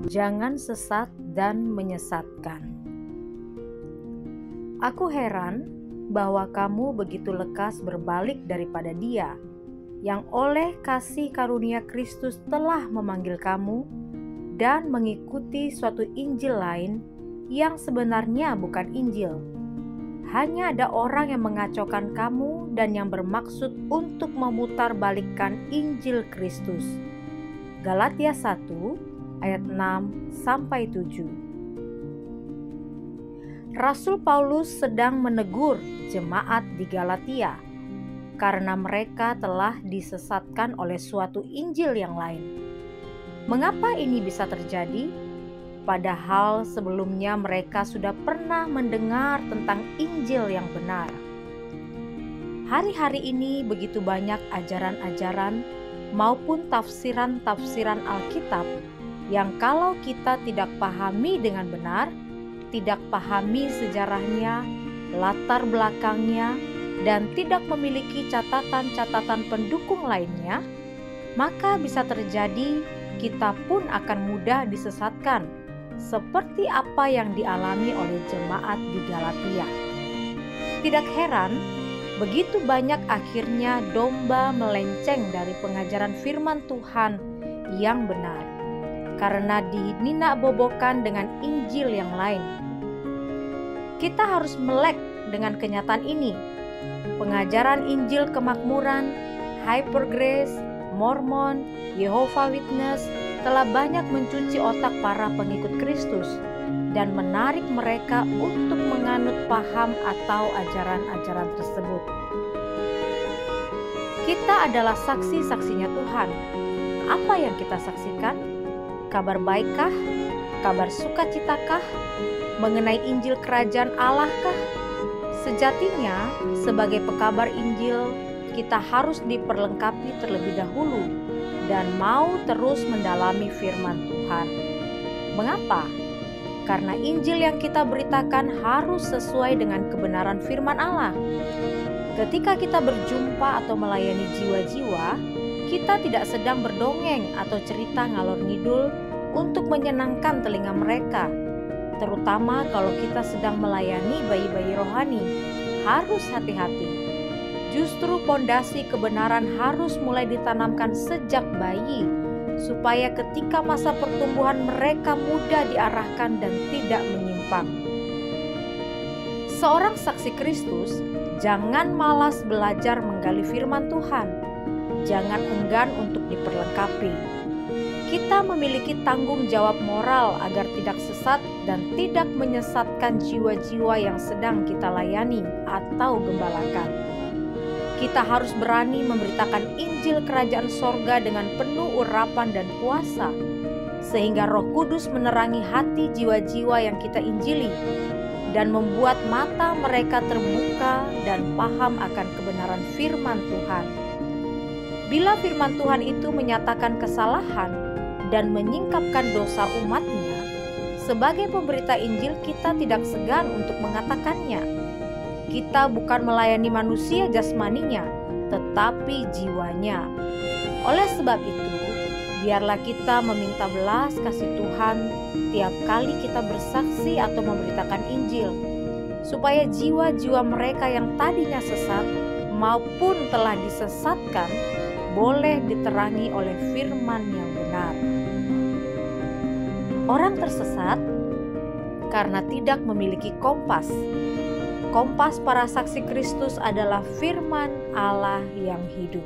Jangan sesat dan menyesatkan. Aku heran bahwa kamu begitu lekas berbalik daripada Dia, yang oleh kasih karunia Kristus telah memanggil kamu dan mengikuti suatu Injil lain yang sebenarnya bukan Injil. Hanya ada orang yang mengacaukan kamu dan yang bermaksud untuk memutarbalikkan Injil Kristus. Galatia 1 ayat 6-7. Rasul Paulus sedang menegur jemaat di Galatia karena mereka telah disesatkan oleh suatu Injil yang lain. Mengapa ini bisa terjadi? Padahal sebelumnya mereka sudah pernah mendengar tentang Injil yang benar. Hari-hari ini begitu banyak ajaran-ajaran maupun tafsiran-tafsiran Alkitab yang kalau kita tidak pahami dengan benar, tidak pahami sejarahnya, latar belakangnya, dan tidak memiliki catatan-catatan pendukung lainnya, maka bisa terjadi kita pun akan mudah disesatkan, seperti apa yang dialami oleh jemaat di Galatia. Tidak heran, begitu banyak akhirnya domba melenceng dari pengajaran firman Tuhan yang benar, karena dininakbobokan dengan Injil yang lain. Kita harus melek dengan kenyataan ini. Pengajaran Injil kemakmuran, Hyper Grace, Mormon, Jehovah Witness telah banyak mencuci otak para pengikut Kristus dan menarik mereka untuk menganut paham atau ajaran-ajaran tersebut. Kita adalah saksi-saksinya Tuhan. Apa yang kita saksikan? Kabar baikkah? Kabar sukacitakah? Mengenai Injil Kerajaan Allah-kah? Sejatinya, sebagai pekabar Injil, kita harus diperlengkapi terlebih dahulu dan mau terus mendalami firman Tuhan. Mengapa? Karena Injil yang kita beritakan harus sesuai dengan kebenaran firman Allah. Ketika kita berjumpa atau melayani jiwa-jiwa, kita tidak sedang berdongeng atau cerita ngalor ngidul untuk menyenangkan telinga mereka. Terutama kalau kita sedang melayani bayi-bayi rohani, harus hati-hati. Justru pondasi kebenaran harus mulai ditanamkan sejak bayi, supaya ketika masa pertumbuhan mereka mudah diarahkan dan tidak menyimpang. Seorang saksi Kristus jangan malas belajar menggali firman Tuhan. Jangan enggan untuk diperlengkapi. Kita memiliki tanggung jawab moral agar tidak sesat dan tidak menyesatkan jiwa-jiwa yang sedang kita layani atau gembalakan. Kita harus berani memberitakan Injil Kerajaan Sorga dengan penuh urapan dan kuasa, sehingga Roh Kudus menerangi hati jiwa-jiwa yang kita injili dan membuat mata mereka terbuka dan paham akan kebenaran firman Tuhan. Bila firman Tuhan itu menyatakan kesalahan dan menyingkapkan dosa umatnya, sebagai pemberita Injil kita tidak segan untuk mengatakannya. Kita bukan melayani manusia jasmaninya, tetapi jiwanya. Oleh sebab itu, biarlah kita meminta belas kasih Tuhan tiap kali kita bersaksi atau memberitakan Injil, supaya jiwa-jiwa mereka yang tadinya sesat maupun telah disesatkan boleh diterangi oleh firman yang benar. Orang tersesat karena tidak memiliki kompas. Kompas para saksi Kristus adalah firman Allah yang hidup.